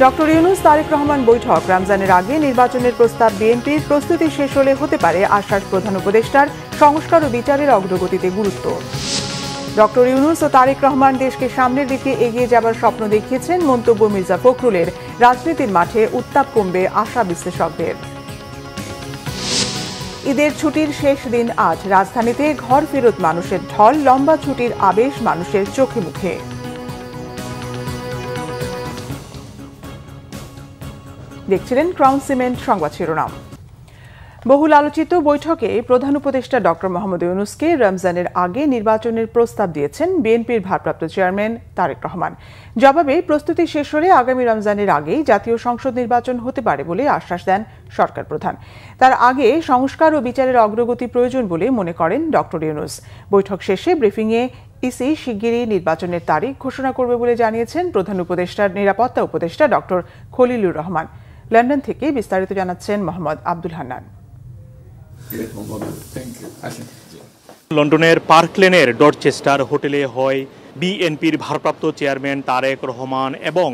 Doctor Yunus Tarique Rahman বৈঠক রমজানের আগে নির্বাচনের প্রস্তাব বিএনপির প্রস্তুতি শেষ হলে হতে পারে আশ্বাস প্রধান উপদেষ্টার সংস্কার ও বিচারের অগ্রগতিতে গুরুত্ব। ডক্টর ইউনূস ও তারেক রহমান দেশকে সামনের দিকে এগিয়ে যাবার স্বপ্ন দেখিয়েছেন মন্তব্য মির্জা ফখরুলের। রাজনীতির মাঠে উত্তাপ কমবে আশা বিশ্লেষকদের। ঈদের ছুটির শেষ দিন আজ রাজধানীতে ঘর ফেরত মানুষের ঢল, লম্বা ছুটির আবেশ মানুষের চোখে মুখে। দেখছিলেন ক্রাউন সিমেন্ট সংবাদ শিরোনাম। বহুল আলোচিত বৈঠকে প্রধান উপদেষ্টা ডক্টর মোহাম্মদ ইউনূসকে রমজানের আগে নির্বাচনের প্রস্তাব দিয়েছেন বিএনপির ভারপ্রাপ্ত চেয়ারম্যান তারেক রহমান। জবাবে প্রস্তুতি শেষ হলে আগামী রমজানের আগেই জাতীয় সংসদ নির্বাচন হতে পারে বলে আশ্বাস দেন সরকার প্রধান। তার আগে সংস্কার ও বিচারের অগ্রগতি প্রয়োজন বলে মনে করেন ডক্টর ইউনূস। বৈঠক শেষে ব্রিফিংয়ে ইসি শিগগিরই নির্বাচনের তারিখ ঘোষণা করবে বলে জানিয়েছেন প্রধান উপদেষ্টার নিরাপত্তা উপদেষ্টা ডক্টর খলিলুর রহমান। লন্ডন থেকে বিস্তারিত জানাচ্ছেন মোহাম্মদ আব্দুল হান্নান। লন্ডনের পার্ক লেনের ডরচেস্টার হোটেলে হয় বিএনপির ভারপ্রাপ্ত চেয়ারম্যান তারেক রহমান এবং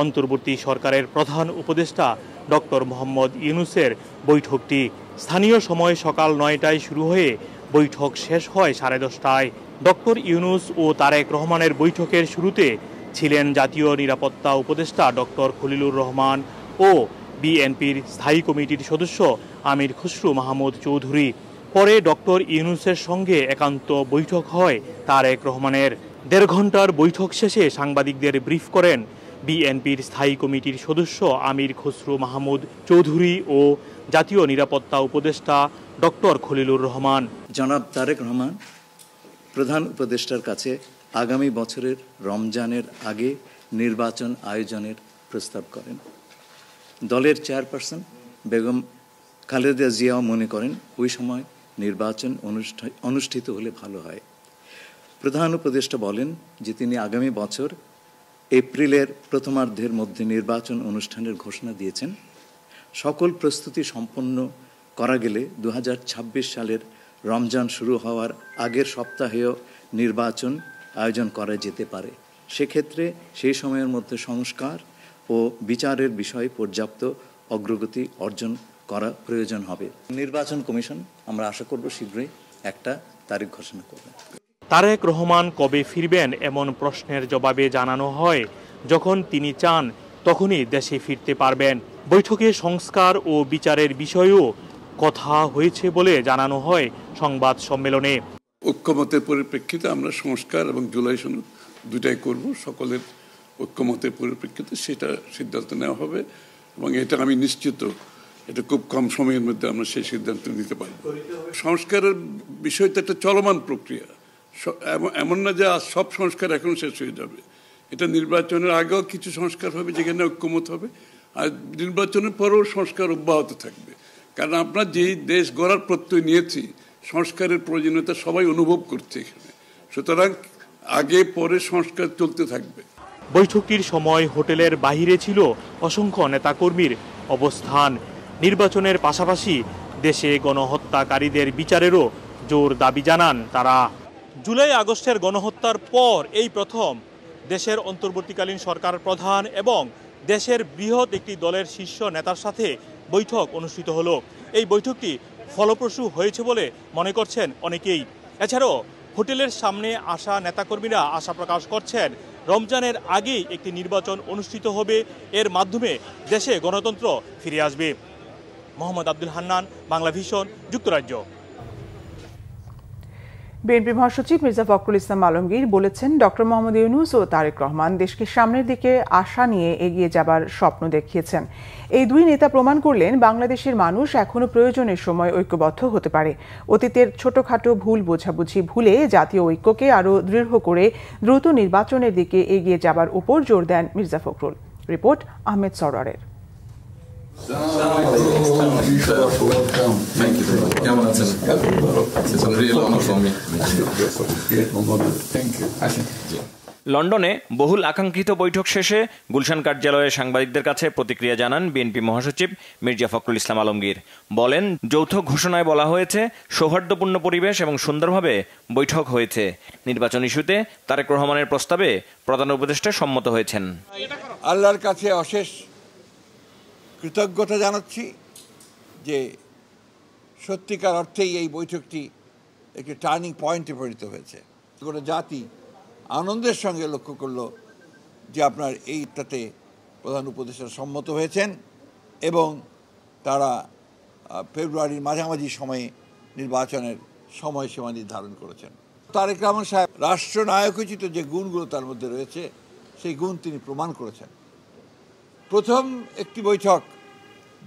অন্তর্বর্তী সরকারের প্রধান উপদেষ্টা ডক্টর মোহাম্মদ ইউনূসের বৈঠকটি। স্থানীয় সময় সকাল 9টায় শুরু হয়ে বৈঠক শেষ হয় 10:30টায়। ডক্টর ইউনূস ও তারেক রহমানের বৈঠকের শুরুতে ছিলেন জাতীয় নিরাপত্তা উপদেষ্টা ডক্টর খলিলুর রহমান ও বিএনপির স্থায়ী কমিটির সদস্য আমির খসরু মাহমুদ চৌধুরী। পরে ডক্টর ইউনূসের সঙ্গে একান্ত বৈঠক হয় তারেক রহমানের। 1.5 ঘন্টার বৈঠক শেষে সাংবাদিকদের ব্রিফ করেন বিএনপির স্থায়ী কমিটির সদস্য আমির খসরু মাহমুদ চৌধুরী ও জাতীয় নিরাপত্তা উপদেষ্টা ডক্টর খলিলুর রহমান। জনাব তারেক রহমান প্রধান উপদেষ্টার কাছে আগামী বছরের রমজানের আগে নির্বাচন আয়োজনের প্রস্তাব করেন। দলের চেয়ারপারসন বেগম খালেদা জিয়াও মনে করেন ওই সময় নির্বাচন অনুষ্ঠিত হলে ভালো হয়। প্রধান উপদেষ্টা বলেন যে তিনি আগামী বছর এপ্রিলের প্রথমার্ধের মধ্যে নির্বাচন অনুষ্ঠানের ঘোষণা দিয়েছেন। সকল প্রস্তুতি সম্পন্ন করা গেলে 2026 সালের রমজান শুরু হওয়ার আগের সপ্তাহেও নির্বাচন আয়োজন করা যেতে পারে। সেক্ষেত্রে সেই সময়ের মধ্যে সংস্কার ও বিচারের বিষয়ে পর্যাপ্ত অগ্রগতি অর্জন করা প্রয়োজন হবে। নির্বাচন কমিশন আমরা আশা করব শীঘ্রই একটা তারিখ ঘোষণা করবে। তারেক রহমান কবে ফিরবেন এমন প্রশ্নের জবাবে জানানো হয়, যখন তিনি চান তখনই দেশে ফিরতে পারবেন। বৈঠকে সংস্কার ও বিচারের বিষয়েও কথা হয়েছে বলে জানানো হয় সংবাদ সম্মেলনে। ঐক্যমতের পরিপ্রেক্ষিতে আমরা সংস্কার এবং জুলাই সনদ দুটাই করব। সকলের ঐক্যমতের পরিপ্রেক্ষিতে সেটা সিদ্ধান্ত নেওয়া হবে এবং এটা আমি নিশ্চিত এটা খুব কম সময়ের মধ্যে আমরা সেই সিদ্ধান্ত নিতে পারব। সংস্কারের বিষয়টা একটা চলমান প্রক্রিয়া, এমন না যে সব সংস্কার এখন শেষ হয়ে যাবে। এটা নির্বাচনের আগেও কিছু সংস্কার হবে যেখানে ঐক্যমত হবে, আর নির্বাচনের পরেও সংস্কার অব্যাহত থাকবে। কারণ আমরা যেই দেশ গড়ার প্রত্যয় নিয়েছি, সংস্কারের প্রয়োজনীয়তা সবাই অনুভব করছে এখানে। সুতরাং আগে পরে সংস্কার চলতে থাকবে। বৈঠকটির সময় হোটেলের বাহিরে ছিল অসংখ্য নেতাকর্মীর অবস্থান। নির্বাচনের পাশাপাশি দেশে গণহত্যাকারীদের বিচারেরও জোর দাবি জানান তারা। জুলাই আগস্টের গণহত্যার পর এই প্রথম দেশের অন্তর্বর্তীকালীন সরকার প্রধান এবং দেশের বৃহৎ একটি দলের শীর্ষ নেতার সাথে বৈঠক অনুষ্ঠিত হলো। এই বৈঠকটি ফলপ্রসূ হয়েছে বলে মনে করছেন অনেকেই। এছাড়াও হোটেলের সামনে আসা নেতাকর্মীরা আশা প্রকাশ করছেন রমজানের আগেই একটি নির্বাচন অনুষ্ঠিত হবে, এর মাধ্যমে দেশে গণতন্ত্র ফিরে আসবে। মোহাম্মদ আব্দুল হান্নান, বাংলা ভিশন, যুক্তরাজ্য। বিএনপি মহাসচিব মির্জা ফখরুল ইসলাম আলমগীর বলেছেন, ডক্টর মোহাম্মদ ইউনূস ও তারেক রহমান দেশকে সামনের দিকে আশা নিয়ে এগিয়ে যাবার স্বপ্ন দেখিয়েছেন। এই দুই নেতা প্রমাণ করলেন বাংলাদেশের মানুষ এখনো প্রয়োজনের সময় ঐক্যবদ্ধ হতে পারে। অতীতের ছোটখাটো ভুল বোঝাবুঝি ভুলে জাতীয় ঐক্যকে আরও দৃঢ় করে দ্রুত নির্বাচনের দিকে এগিয়ে যাবার উপর জোর দেন মির্জা ফখরুল। রিপোর্ট আহমেদ সরওয়ারের। লন্ডনে বহুল আকাঙ্ক্ষিত বৈঠক শেষে গুলশান কার্যালয়ে সাংবাদিকদের কাছে প্রতিক্রিয়া জানান বিএনপি মহাসচিব মির্জা ফখরুল ইসলাম আলমগীর। বলেন, যৌথ ঘোষণায় বলা হয়েছে সৌহার্দ্যপূর্ণ পরিবেশ এবং সুন্দরভাবে বৈঠক হয়েছে। নির্বাচন ইস্যুতে তারেক রহমানের প্রস্তাবে প্রধান উপদেষ্টা সম্মত হয়েছেন। আল্লাহর কাছে অশেষ কৃতজ্ঞতা জানাচ্ছি যে সত্যিকার অর্থেই এই বৈঠকটি একটি টার্নিং পয়েন্টে পরিণত হয়েছে। গোটা জাতি আনন্দের সঙ্গে লক্ষ্য করলো যে আপনার এইটাতে প্রধান উপদেষ্টা সম্মত হয়েছেন এবং তারা ফেব্রুয়ারির মাঝামাঝি সময়ে নির্বাচনের সময়সীমা নির্ধারণ করেছেন। তারেক রহমান সাহেব রাষ্ট্রনায়কোচিত যে গুণগুলো তার মধ্যে রয়েছে সেই গুণ তিনি প্রমাণ করেছেন। প্রথম একটি বৈঠক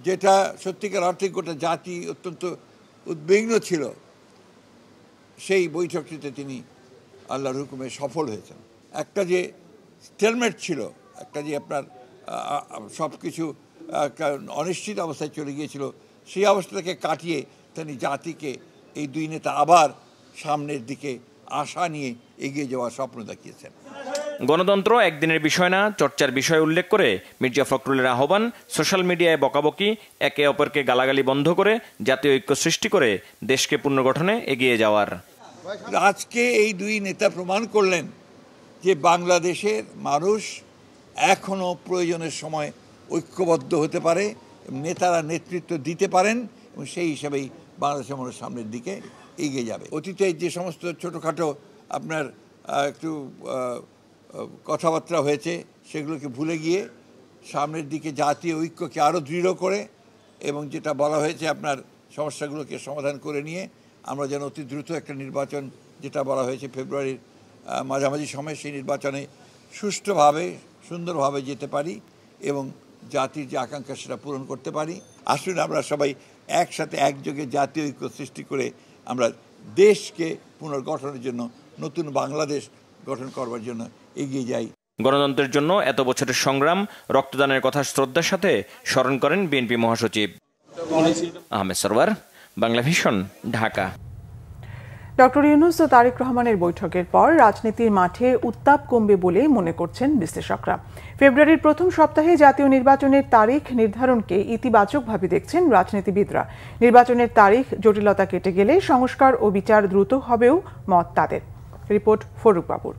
যেটা সত্যিকার অর্থে গোটা জাতি অত্যন্ত উদ্বিগ্ন ছিল, সেই বৈঠকটিতে তিনি আল্লাহর হুকুমে সফল হয়েছেন। একটা যে স্টেলমেট ছিল, একটা যে আপনার সব কিছু অনিশ্চিত অবস্থায় চলে গিয়েছিল, সেই অবস্থাটাকে কাটিয়ে তিনি জাতিকে এই দুই নেতা আবার সামনের দিকে আশা নিয়ে এগিয়ে যাওয়ার স্বপ্ন দেখিয়েছেন। গণতন্ত্র একদিনের বিষয় না, চর্চার বিষয় উল্লেখ করে মির্জা ফখরুলের আহ্বান সোশ্যাল মিডিয়ায় বকাবকি, একে অপরকে গালাগালি বন্ধ করে জাতীয় ঐক্য সৃষ্টি করে দেশকে পুনর্গঠনে এগিয়ে যাওয়ার। আজকে এই দুই নেতা প্রমাণ করলেন যে বাংলাদেশের মানুষ এখনো প্রয়োজনের সময় ঐক্যবদ্ধ হতে পারে, নেতারা নেতৃত্ব দিতে পারেন এবং সেই হিসাবেই বাংলাদেশের মানুষ সামনের দিকে এগিয়ে যাবে। অতীতে যে সমস্ত ছোটোখাটো আপনার একটু কথাবার্তা হয়েছে সেগুলোকে ভুলে গিয়ে সামনের দিকে জাতীয় ঐক্যকে আরও দৃঢ় করে এবং যেটা বলা হয়েছে আপনার সমস্যাগুলোকে সমাধান করে নিয়ে আমরা যেন অতি দ্রুত একটা নির্বাচন, যেটা বলা হয়েছে ফেব্রুয়ারির মাঝামাঝি সময়, সেই নির্বাচনে সুষ্ঠুভাবে সুন্দরভাবে যেতে পারি এবং জাতির যে আকাঙ্ক্ষা সেটা পূরণ করতে পারি। আসলে আমরা সবাই একসাথে একযোগে জাতীয় ঐক্য সৃষ্টি করে আমরা দেশকে পুনর্গঠনের জন্য, নতুন বাংলাদেশ গঠন করবার জন্য এগিয়ে যাই। গণতন্ত্রের জন্য এত বছরের সংগ্রাম, রক্তদানের কথা শ্রদ্ধার সাথে স্মরণ করেন বিএনপি মহাসচিব। আহমেদ সরওয়ার, বাংলা ভিশন, ঢাকা। ডক্টর ইউনূস ও তারেক রহমানের বৈঠকের পর রাজনীতির মাঠে উত্তাপ কমবে বলে মনে করছেন বিশ্লেষকরা। ফেব্রুয়ারির প্রথম সপ্তাহে জাতীয় নির্বাচনের তারিখ নির্ধারণকে ইতিবাচকভাবে দেখছেন রাজনীতিবিদরা। নির্বাচনের তারিখ জটিলতা কেটে গেলে সংস্কার ও বিচার দ্রুত হবেও মত তাদের। রিপোর্ট ফরুক বাবুর।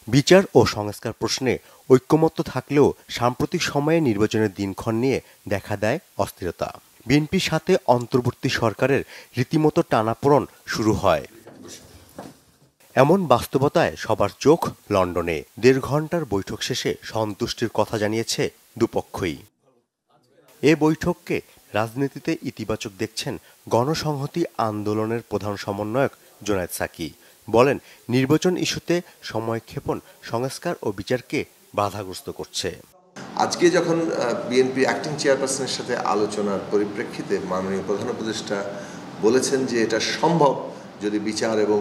বিচার ও সংস্কার প্রশ্নে ঐক্যমত্য থাকলেও সাম্প্রতিক সময়ে নির্বাচনের দিনক্ষণ নিয়ে দেখা দেয় অস্থিরতা। বিএনপির সাথে অন্তর্বর্তী সরকারের রীতিমতো টানাপোড়েন শুরু হয়। এমন বাস্তবতায় সবার চোখ লন্ডনে। 1.5 ঘন্টার বৈঠক শেষে সন্তুষ্টির কথা জানিয়েছে দুপক্ষই। এ বৈঠককে রাজনীতিতে ইতিবাচক দেখছেন গণসংহতি আন্দোলনের প্রধান সমন্বয়ক জোনায়েদ সাকি। বলেন, নির্বাচন ইস্যুতে সময়ক্ষেপণ সংস্কার ও বিচারকে বাধাগ্রস্ত করছে। আজকে যখন বিএনপি অ্যাক্টিং চেয়ারপারসনের সাথে আলোচনার পরিপ্রেক্ষিতে মাননীয় প্রধান উপদেষ্টা বলেছেন যে এটা সম্ভব যদি বিচার এবং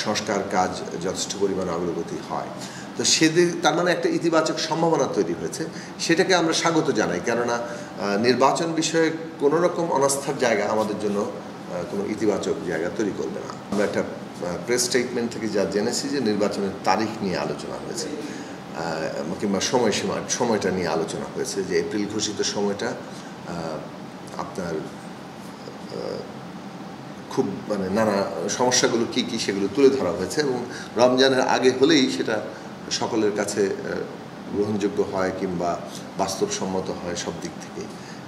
সংস্কার কাজ যথেষ্ট পরিমাণে অগ্রগতি হয়, তো সেদিন তার মানে একটা ইতিবাচক সম্ভাবনা তৈরি হয়েছে। সেটাকে আমরা স্বাগত জানাই, কেননা নির্বাচন বিষয়ে কোনো রকম অনাস্থার জায়গা আমাদের জন্য কোনো ইতিবাচক জায়গা তৈরি করবে না। আমরা একটা প্রেস স্টেটমেন্ট থেকে যা জেনেছি যে নির্বাচনের তারিখ নিয়ে আলোচনা হয়েছে কিংবা সময়টা নিয়ে আলোচনা হয়েছে, যে এপ্রিল ঘোষিত সময়টা আপনার খুব মানে নানা সমস্যাগুলো কী কী সেগুলো তুলে ধরা হয়েছে এবং রমজানের আগে হলেই সেটা সকলের কাছে গ্রহণযোগ্য হয় কিংবা বাস্তবসম্মত হয় সব দিক থেকে,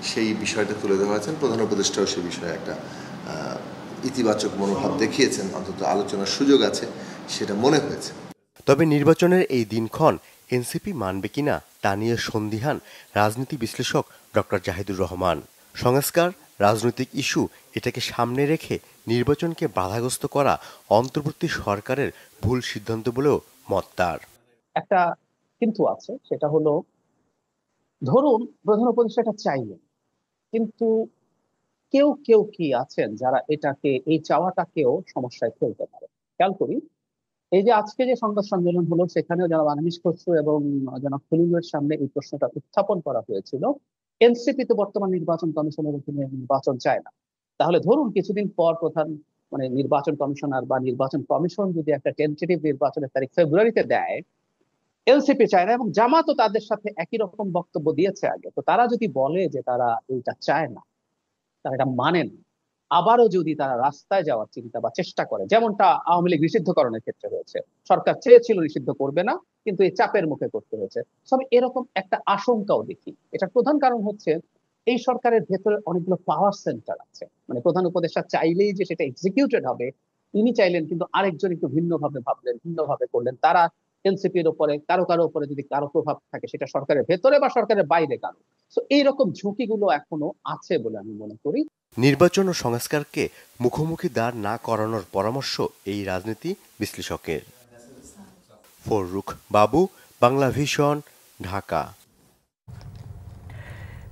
সেই বিষয়টা তুলে ধরা হয়েছেন। প্রধান উপদেষ্টাও সে বিষয়ে একটা ইতিবাচক মনোভাব দেখিয়েছেন, অন্তত আলোচনার সুযোগ আছে সেটা মনে হয়েছে। তবে নির্বাচনের এই দিনক্ষণ এনসিপি মানবে কিনা তা নিয়ে সন্দিহান রাজনীতি বিশ্লেষক ডক্টর জাহিদুর রহমান। সংস্কার রাজনৈতিক ইস্যু, এটাকে সামনে রেখে নির্বাচনকে বাধাগ্রস্ত করা অন্তর্বর্তী সরকারের ভুল সিদ্ধান্ত বলেও মত তার। একটা কিন্তু আছে, সেটা হলো ধরুন প্রধান উপদেষ্টা চাইলেন, কিন্তু কেউ কেউ কি আছেন যারা এটাকে, এই চাওয়াটাকেও সমস্যায় ফেলতে পারে। খেয়াল করি, এই যে আজকে যে সংবাদ সম্মেলন হলো সেখানেও যারা আনিস খসরু এবং জনাব খলিলুরের সামনে এই প্রশ্নটা উত্থাপন করা হয়েছিল, এনসিপি তো বর্তমান নির্বাচন কমিশনের অধীনে নির্বাচন চায় না। তাহলে ধরুন কিছুদিন পর প্রধান নির্বাচন কমিশনার বা নির্বাচন কমিশন যদি একটা টেন্টেটিভ নির্বাচনের তারিখ ফেব্রুয়ারিতে দেয়, এনসিপি চায় না এবং জামাতও তাদের সাথে একই রকম বক্তব্য দিয়েছে আগে, তো তারা যদি বলে যে তারা এইটা চায় না, তারা এটা মানে না, আবারও যদি তারা রাস্তায় যাওয়ার চিন্তা বা চেষ্টা করে, যেমনটা আওয়ামী লীগ নিষিদ্ধকরণের ক্ষেত্রে হয়েছে, সরকার চেয়েছিল নিষিদ্ধ করবে না, কিন্তু এই চাপের মুখে করতে হয়েছে। তবে এরকম একটা আশঙ্কাও দেখি। এটার প্রধান কারণ হচ্ছে এই সরকারের ভেতরে অনেকগুলো পাওয়ার সেন্টার আছে, মানে প্রধান উপদেষ্টা চাইলেই যে সেটা এক্সিকিউটেড হবে তিনি চাইলেন, কিন্তু আরেকজন একটু ভিন্নভাবে ভাবলেন, ভিন্নভাবে করলেন। তারা এনসিপির উপরে কারো উপরে যদি কারো প্রভাব থাকে, সেটা সরকারের ভেতরে বা সরকারের বাইরে কারো, তো এইরকম ঝুঁকিগুলো এখনো আছে বলে আমি মনে করি। নির্বাচন ও সংস্কারকে মুখোমুখি দাঁড় না করানোর পরামর্শ এই রাজনীতি বিশ্লেষকের। ফররুখ বাবু, বাংলা ভিশন, ঢাকা।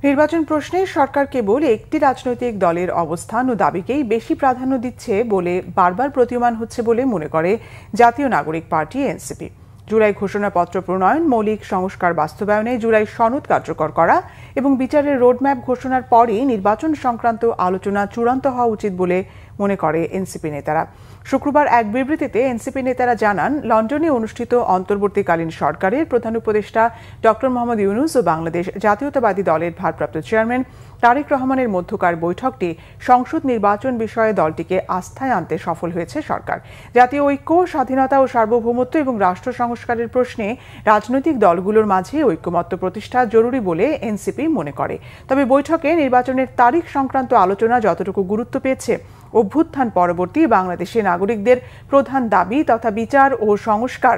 নির্বাচন প্রশ্নে সরকার কেবল একটি রাজনৈতিক দলের অবস্থান ও দাবিকেই বেশি প্রাধান্য দিচ্ছে বলে বারবার প্রতীয়মান হচ্ছে বলে মনে করে জাতীয় নাগরিক পার্টি এনসিপি। জুলাই ঘোষণাপত্র প্রণয়ন, মৌলিক সংস্কার বাস্তবায়নে জুলাই সনদ কার্যকর করা এবং বিচারের রোডম্যাপ ঘোষণার পরই নির্বাচন সংক্রান্ত আলোচনা চূড়ান্ত হওয়া উচিত বলে মনে করে এনসিপি নেতারা। শুক্রবার এক বিবৃতিতে এনসিপি নেতারা জানান, লন্ডনে অনুষ্ঠিত অন্তর্বর্তীকালীন সরকারের প্রধান উপদেষ্টা ডক্টর মোহাম্মদ ইউনূস ও বাংলাদেশ জাতীয়তাবাদী দলের ভারপ্রাপ্ত চেয়ারম্যান তারেক রহমানের মধ্যকার বৈঠকটি সংসদ নির্বাচন বিষয়ে দলটিকে আস্থায় আনতে সফল হয়েছে সরকার। জাতীয় ঐক্য, স্বাধীনতা ও সার্বভৌমত্ব এবং রাষ্ট্র সংস্কারের প্রশ্নে রাজনৈতিক দলগুলোর মাঝে ঐক্যমত্য প্রতিষ্ঠা জরুরি বলে এনসিপি মনে করে। তবে বৈঠকে নির্বাচনের তারিখ সংক্রান্ত আলোচনা যতটুকু গুরুত্ব পেয়েছে, অভ্যুত্থান পরবর্তী বাংলাদেশের নাগরিকদের প্রধান দাবি তথা বিচার ও সংস্কার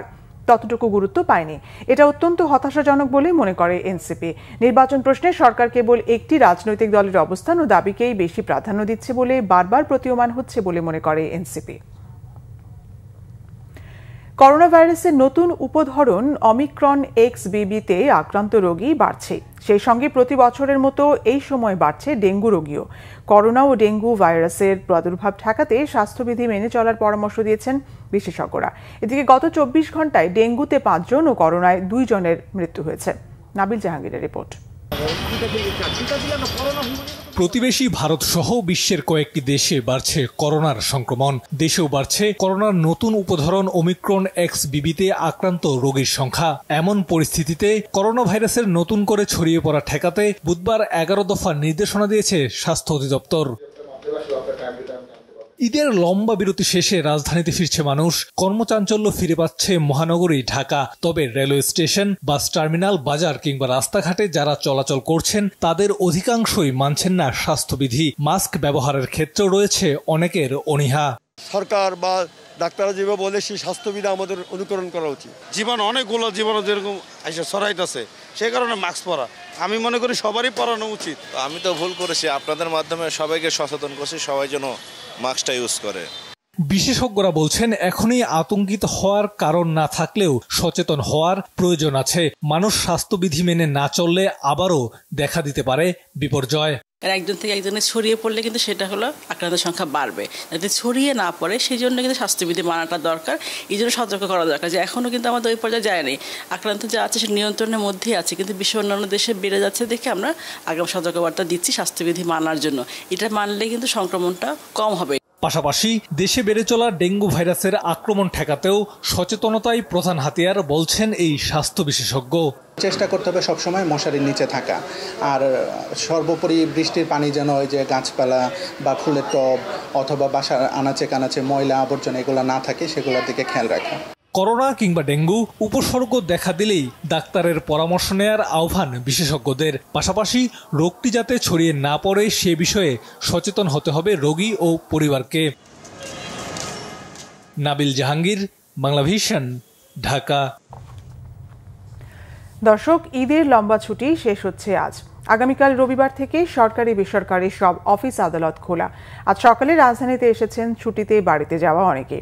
ততটুকু গুরুত্ব পায়নি। এটা অত্যন্ত হতাশাজনক বলে মনে করে এনসিপি। নির্বাচন প্রশ্নে সরকার কেবল একটি রাজনৈতিক দলের অবস্থান ও দাবিকেই বেশি প্রাধান্য দিচ্ছে বলে বারবার প্রতীয়মান হচ্ছে বলে মনে করে এনসিপি। করোনা ভাইরাসের নতুন উপধরন অমিক্রন XBB-তে আক্রান্ত রোগী বাড়ছে। সেই সঙ্গে প্রতি বছরের মতো এই সময় বাড়ছে ডেঙ্গু রোগীও। করোনা ও ডেঙ্গু ভাইরাসের প্রাদুর্ভাব ঠেকাতে স্বাস্থ্যবিধি মেনে চলার পরামর্শ দিয়েছেন বিশেষজ্ঞরা। এদিকে গত 24 ঘন্টায় ডেঙ্গুতে 5 জন ও করোনায় 2 জনের মৃত্যু হয়েছে। নাবিল জাহাঙ্গীরের রিপোর্ট। প্রতিবেশী ভারত সহ বিশ্বের কয়েকটি দেশে বাড়ছে করোনার সংক্রমণ। দেশেও বাড়ছে করোনার নতুন উপধরন ওমিক্রন XBB-তে আক্রান্ত রোগীর সংখ্যা। এমন পরিস্থিতিতে করোনা ভাইরাসের নতুন করে ছড়িয়ে পড়া ঠেকাতে বুধবার 11 দফা নির্দেশনা দিয়েছে স্বাস্থ্য অধিদপ্তর। ঈদের লম্বা বিরতি শেষে রাজধানীতে ফিরছে মানুষ। কর্মচাঞ্চল্য ফিরে পাচ্ছে মহানগরী ঢাকা। তবে রেলওয়ে স্টেশন, বাস টার্মিনাল, বাজার কিংবা রাস্তাঘাটে যারা চলাচল করছেন তাদের অধিকাংশই মানছেন না স্বাস্থ্যবিধি। মাস্ক ব্যবহারের ক্ষেত্রেও রয়েছে অনেকের অনীহা। সরকার বা ডাক্তাররা যেভাবে বলে সেই স্বাস্থ্যবিধি আমাদের অনুকরণ করা উচিত। জীবন অনেকগুলো জীবন যেরকম এসে ছড়াইতেছে, সেই কারণে মাস্ক পরা আমি মনে করি সবারই পরানো উচিত। আমি তো ভুল করেছি, আপনাদের মাধ্যমে সবাইকে সচেতন করছি, সবাই যেন মাস্কটা ইউজ করে। বিশেষজ্ঞরা বলছেন এখনই আতঙ্কিত হওয়ার কারণ না থাকলেও সচেতন হওয়ার প্রয়োজন আছে। মানুষ স্বাস্থ্যবিধি মেনে না চললে আবারও দেখা দিতে পারে বিপর্যয়। একজন থেকে একজনে ছড়িয়ে পড়লে কিন্তু সেটা হলো আক্রান্তের সংখ্যা বাড়বে। যাতে ছড়িয়ে না পড়ে সেই জন্য কিন্তু স্বাস্থ্যবিধি মানাটা দরকার। এই জন্য সতর্ক করা দরকার যে এখনও কিন্তু আমাদের ওই পর্যায়ে যায়নি। আক্রান্ত যা আছে সে নিয়ন্ত্রণের মধ্যেই আছে, কিন্তু বিশ্বের অন্যান্য দেশে বেড়ে যাচ্ছে দেখে আমরা আগাম সতর্কবার্তা দিচ্ছি স্বাস্থ্যবিধি মানার জন্য। এটা মানলে কিন্তু সংক্রমণটা কম হবে। পাশাপাশি দেশে বেড়ে চলা ডেঙ্গু ভাইরাসের আক্রমণ ঠেকাতেও সচেতনতাই প্রধান হাতিয়ার বলছেন এই স্বাস্থ্য বিশেষজ্ঞ। চেষ্টা করতে হবে সবসময় মশারির নিচে থাকা, আর সর্বোপরি বৃষ্টির পানি যেন ওই যে গাছপালা বা ফুলের টব অথবা বাসার আনাচে কানাচে ময়লা আবর্জনা এগুলো না থাকে সেগুলোর দিকে খেয়াল রাখা। করোনা কিংবা ডেঙ্গু উপসর্গ দেখা দিলেই ডাক্তারের পরামর্শ নেয়ার আহ্বান বিশেষজ্ঞদের। পাশাপাশি রোগটি যাতে ছড়িয়ে না পড়ে সে বিষয়ে সচেতন হতে হবে রোগী ও পরিবারকে। নাবিল জাহাঙ্গীর, বাংলা ভিশন, ঢাকা। দর্শক, ঈদের লম্বা ছুটি শেষ হচ্ছে আজ। আগামীকাল রবিবার থেকে সরকারি বেসরকারি সব অফিস আদালত খোলা। আজ সকালে রাজধানীতে এসেছেন ছুটিতে বাড়িতে যাওয়া অনেকে।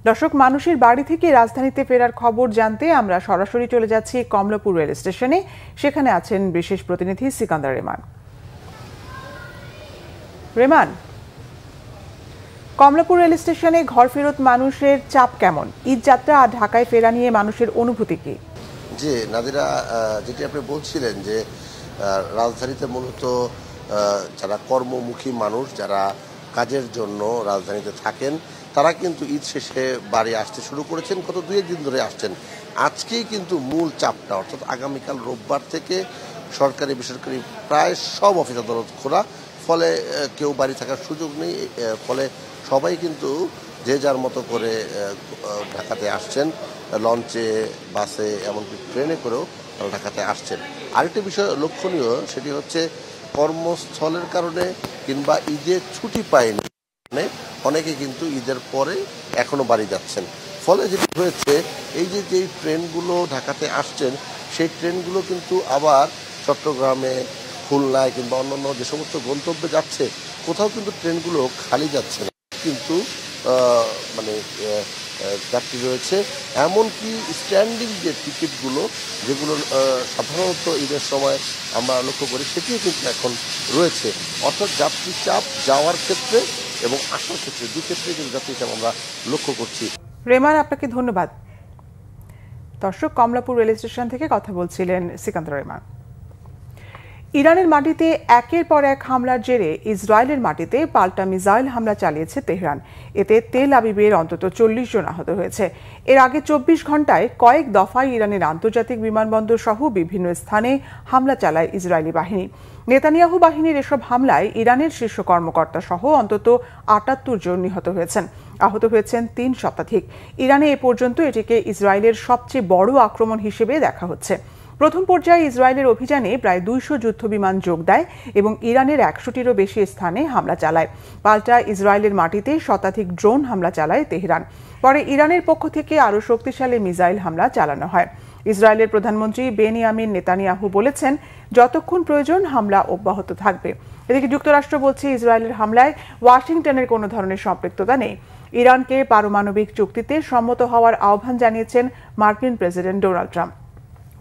দর্শক, মানুষের বাড়ি থেকে রাজধানীতে ফেরার খবর জানতে আমরা সরাসরি চলে যাচ্ছি কমলাপুর রেল স্টেশনে। সেখানে আছেন বিশেষ প্রতিনিধি সিকান্দার রেমান। রেমান, কমলাপুর রেল স্টেশনে ঘর ফেরত মানুষের চাপ কেমন? ঈদ যাত্রা আর ঢাকায় ফেরা নিয়ে মানুষের অনুভূতি কি? জি নাদিরা, যেটি আপনি বলছিলেন যে রাজধানীতে মূলত যারা কর্মমুখী মানুষ, যারা কাজের জন্য রাজধানীতে থাকেন, তারা কিন্তু ঈদ শেষে বাড়ি আসতে শুরু করেছেন। গত 2 দিন ধরে আসছেন। আজকেই কিন্তু মূল চাপটা, অর্থাৎ আগামীকাল রোববার থেকে সরকারি বেসরকারি প্রায় সব অফিস আদালত খোলা। ফলে কেউ বাড়ি থাকার সুযোগ নেই। ফলে সবাই কিন্তু যে যার মতো করে ঢাকাতে আসছেন, লঞ্চে, বাসে, এমনকি ট্রেনে করেও তারা ঢাকাতে আসছেন। আরেকটি বিষয় লক্ষণীয়, সেটি হচ্ছে কর্মস্থলের কারণে কিংবা ঈদের ছুটি পায়নি অনেকে কিন্তু ঈদের পরে এখনো বাড়ি যাচ্ছেন। ফলে যেটি হয়েছে, এই যে যেই ট্রেনগুলো ঢাকাতে আসছেন সেই ট্রেনগুলো কিন্তু আবার চট্টগ্রামে, খুলনায় কিংবা অন্যান্য যে সমস্ত গন্তব্যে যাচ্ছে, কোথাও কিন্তু ট্রেনগুলো খালি যাচ্ছে না, কিন্তু মানে যাত্রী রয়েছে। এমনকি স্ট্যান্ডিং যে টিকিটগুলো, যেগুলো সাধারণত ঈদের সময় আমরা লক্ষ্য করি, সেটিও কিন্তু এখন রয়েছে। অর্থাৎ যাত্রী চাপ যাওয়ার ক্ষেত্রে এবং আসার ক্ষেত্রে, দুক্ষেত্রে কিন্তু যাত্রী চাপ আমরা লক্ষ্য করছি। রেমান, আপনাকে ধন্যবাদ। দর্শক, কমলাপুর রেল স্টেশন থেকে কথা বলছিলেন সিকান্দর রেমান। ইরানের মাটিতে একের পর এক হামলার জেরে ইসরায়েলের মাটিতে পাল্টা মিসাইল হামলা চালিয়েছে তেহরান। এতে তেল আবিবের অন্তত 40 জন আহত হয়েছে। এর আগে 24 ঘন্টায় কয়েক দফায় ইরানের আন্তর্জাতিক বিমানবন্দর সহ বিভিন্ন স্থানে হামলা চালায় ইসরায়েলি বাহিনী। নেতানিয়াহু বাহিনীর এসব হামলায় ইরানের শীর্ষ কর্মকর্তা সহ অন্তত 78 জন নিহত হয়েছেন। আহত হয়েছেন 3 শতাধিক। ইরানে এ পর্যন্ত এটিকে ইসরায়েলের সবচেয়ে বড় আক্রমণ হিসেবে দেখা হচ্ছে। প্রথম পর্যায়ে ইসরায়েলের অভিযানে প্রায় 200 যুদ্ধবিমান যোগ দেয় এবং ইরানের 100টিরও বেশি স্থানে হামলা চালায়। পাল্টা ইসরায়েলের মাটিতে শতাধিক ড্রোন হামলা চালায় তেহরান। পরে ইরানের পক্ষ থেকে আরও শক্তিশালী মিসাইল হামলা চালানো হয়। ইসরায়েলের প্রধানমন্ত্রী বেনিয়ামিন নেতানিয়াহু বলেছেন, যতক্ষণ প্রয়োজন হামলা অব্যাহত থাকবে। এদিকে যুক্তরাষ্ট্র বলছে, ইসরায়েলের হামলায় ওয়াশিংটনের কোনো ধরনের সম্পৃক্ততা নেই। ইরানকে পারমাণবিক চুক্তিতে সম্মত হওয়ার আহ্বান জানিয়েছেন মার্কিন প্রেসিডেন্ট ডোনাল্ড ট্রাম্প।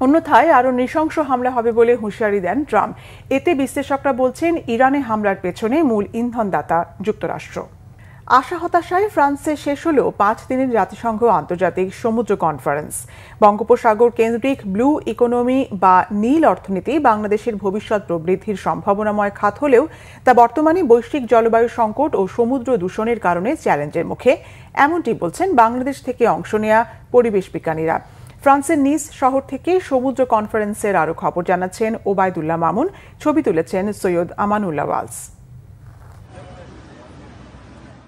অন্যথায় আরও নৃশংস হামলা হবে বলে হুঁশিয়ারি দেন ট্রাম্প। এতে বিশ্লেষকরা বলছেন, ইরানে হামলার পেছনে মূল ইন্ধনদাতা যুক্তরাষ্ট্র। আশা হতাশায় ফ্রান্সে শেষ হল 5 দিনের জাতিসংঘ আন্তর্জাতিক সমুদ্র কনফারেন্স। বঙ্গোপসাগর কেন্দ্রিক ব্লু ইকোনমি বা নীল অর্থনীতি বাংলাদেশের ভবিষ্যৎ প্রবৃদ্ধির সম্ভাবনাময় খাত হলেও তা বর্তমানে বৈশ্বিক জলবায়ু সংকট ও সমুদ্র দূষণের কারণে চ্যালেঞ্জের মুখে, এমনটি বলছেন বাংলাদেশ থেকে অংশ নেয়া পরিবেশ বিজ্ঞানীরা। ফ্রান্সের নিস শহর থেকে সমুদ্র কনফারেন্সের আরও খবর জানাচ্ছেন ওবায়দুল্লাহ মামুন, ছবি তুলেছেন সৈয়দ আমানুল্লাহ ওয়ালস।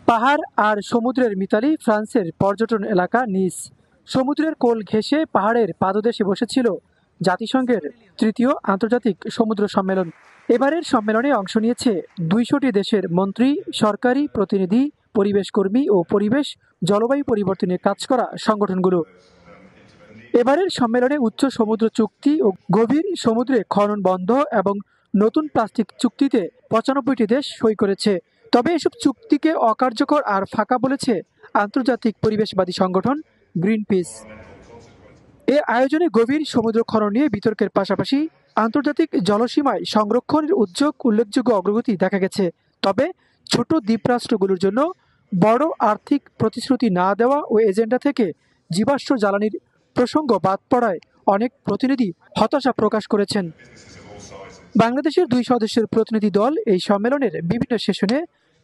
পাহাড় আর সমুদ্রের মিতালি ফ্রান্সের পর্যটন এলাকা নিস। সমুদ্রের কোল ঘেঁষে পাহাড়ের পাদদেশে বসেছিল জাতিসংঘের 3য় আন্তর্জাতিক সমুদ্র সম্মেলন। এবারের সম্মেলনে অংশ নিয়েছে 200টি দেশের মন্ত্রী, সরকারি প্রতিনিধি, পরিবেশ কর্মী ও পরিবেশ জলবায়ু পরিবর্তনে কাজ করা সংগঠনগুলো। এবারের সম্মেলনে উচ্চ সমুদ্র চুক্তি ও গভীর সমুদ্রে খনন বন্ধ এবং নতুন প্লাস্টিক চুক্তিতে 95টি দেশ সই করেছে। তবে এসব চুক্তিকে অকার্যকর আর ফাঁকা বলেছে আন্তর্জাতিক পরিবেশবাদী সংগঠন গ্রিনপিস। এ আয়োজনে গভীর সমুদ্র খনন নিয়ে বিতর্কের পাশাপাশি আন্তর্জাতিক জলসীমায় সংরক্ষণের উদ্যোগ উল্লেখযোগ্য অগ্রগতি দেখা গেছে। তবে ছোট দ্বীপরাষ্ট্রগুলোর জন্য বড় আর্থিক প্রতিশ্রুতি না দেওয়া ও এজেন্ডা থেকে জীবাশ্ম জ্বালানির প্রসঙ্গ বাদ পড়ায় অনেক প্রতিনিধি হতাশা প্রকাশ করেছেন। বাংলাদেশের 2 সদস্যের প্রতিনিধি দল এই সম্মেলনের বিভিন্ন সেশনে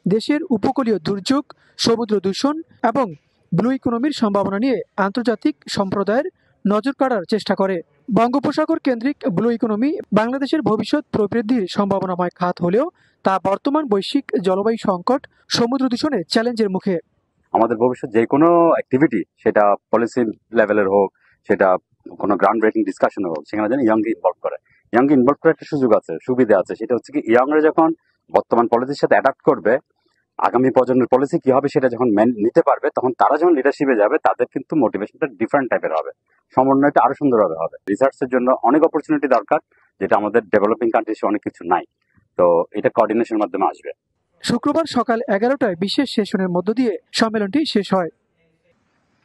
দেশের উপকূলীয় দুর্যোগ, সমুদ্র দূষণ এবং ব্লু ইকোনমির সম্ভাবনা নিয়ে আন্তর্জাতিক সম্প্রদায়ের নজর কাড়ার চেষ্টা করে। বঙ্গোপসাগর কেন্দ্রিক ব্লু ইকোনমি বাংলাদেশের ভবিষ্যৎ প্রবৃদ্ধির সম্ভাবনাময় খাত হলেও তা বর্তমান বৈশ্বিক জলবায়ু সংকট, সমুদ্র দূষণের চ্যালেঞ্জের মুখে। আমাদের ভবিষ্যৎ যে কোনো অ্যাক্টিভিটি, সেটা পলিসি লেভেলের হোক, সেটা কোনো গ্রাউন্ড ব্রেকিং ডিসকাশন হোক, সেখানে যেন ইয়াংকে ইনভলভ করে। ইয়াংকে ইনভলভ করার একটা সুযোগ আছে, সুবিধা আছে। সেটা হচ্ছে কি, ইয়াংরা যখন বর্তমান পলিসির সাথে অ্যাডাপ্ট করবে, আগামী প্রজন্মের পলিসি কি হবে সেটা যখন নিতে পারবে, তখন তারা যখন লিডারশিপে যাবে, তাদের কিন্তু মোটিভেশনটা ডিফারেন্ট টাইপের হবে, সমন্বয়টা আরো সুন্দরভাবে হবে। রিসার্চের জন্য অনেক অপরচুনিটি দরকার, যেটা আমাদের ডেভেলপিং কান্ট্রিজে অনেক কিছু নাই। তো এটা কোঅর্ডিনেশনের মাধ্যমে আসবে। শুক্রবার সকাল 11টায় বিশেষ সেশনের মধ্য দিয়ে সম্মেলনটি শেষ হয়।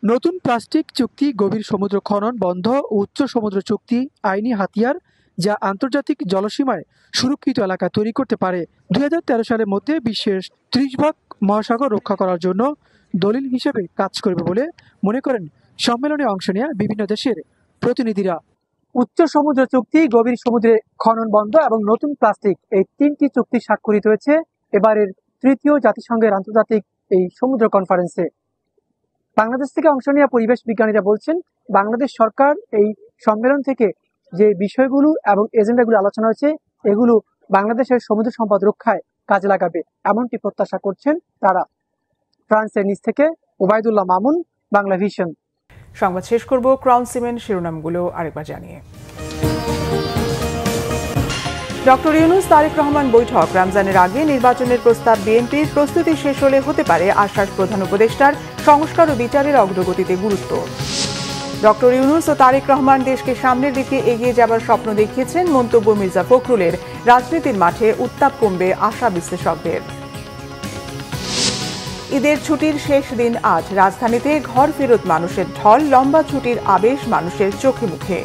নতুন প্লাস্টিক চুক্তি, গভীর সমুদ্র খনন বন্ধ, উচ্চ সমুদ্র চুক্তি আইনি হাতিয়ার যা আন্তর্জাতিক জলসীমায় সুরক্ষিত এলাকা তৈরি করতে পারে। 2013 সালের মধ্যে বিশ্বের 30 ভাগ মহাসাগর রক্ষা করার জন্য দলিল হিসেবে কাজ করবে বলে মনে করেন সম্মেলনে অংশ নেওয়া বিভিন্ন দেশের প্রতিনিধিরা। উচ্চ সমুদ্র চুক্তি, গভীর সমুদ্রে খনন বন্ধ এবং নতুন প্লাস্টিক, এই 3টি চুক্তি স্বাক্ষরিত হয়েছে এবারের 3য় জাতিসংঘের আন্তর্জাতিক এই সমুদ্র কনফারেন্সে। বাংলাদেশ থেকে অংশ নেওয়া পরিবেশ বিজ্ঞানীরা বলছেন, বাংলাদেশ সরকার এই সম্মেলন থেকে যে বিষয়গুলো এবং এজেন্ডাগুলো আলোচনা হয়েছে, এগুলো বাংলাদেশের সমুদ্র সম্পদ রক্ষায় কাজে লাগাবে, এমনটি প্রত্যাশা করছেন তারা। ফ্রান্সের নিচ থেকে ওবায়দুল্লাহ মামুন, বাংলা ভিশন। সংবাদ শেষ করব ক্রাউন সিমেন্ট শিরোনামগুলো আরেকবার জানিয়ে। ডক্টর ইউনূস তারেক রহমান বৈঠক, রমজানের আগে নির্বাচনের প্রস্তাব বিএনপির, প্রস্তুতি শেষ হলে হতে পারে আশ্বাস প্রধান উপদেষ্টার, সংস্কার ও বিচারের অগ্রগতিতে গুরুত্ব। ডক্টর ইউনূস ও তারেক রহমান দেশকে সামনের দিকে এগিয়ে যাবার স্বপ্ন দেখিয়েছেন, মন্তব্য মির্জা ফখরুলের। রাজনীতির মাঠে উত্তাপ কমবে আশা বিশ্লেষকদের। ঈদের ছুটির শেষ দিন আজ, রাজধানীতে ঘর ফেরত মানুষের ঢল, লম্বা ছুটির আবেশ মানুষের চোখে মুখে।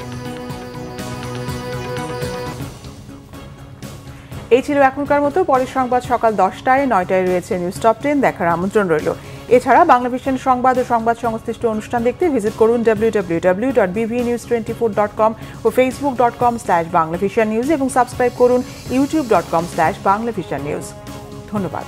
এই ছিল এখনকার মতো। পরের সংবাদ সকাল 10টায়, 9টায় রয়েছে নিউজ টপ 10, দেখার আমন্ত্রণ রইল। এছাড়া বাংলা ভিশন সংবাদ ও সংবাদ সংশ্লিষ্ট অনুষ্ঠান দেখতে ভিজিট করুন www.bvnews24.com ও facebook.com/banglavishannews এবং সাবস্ক্রাইব করুন youtube.com/banglavishannews। ধন্যবাদ।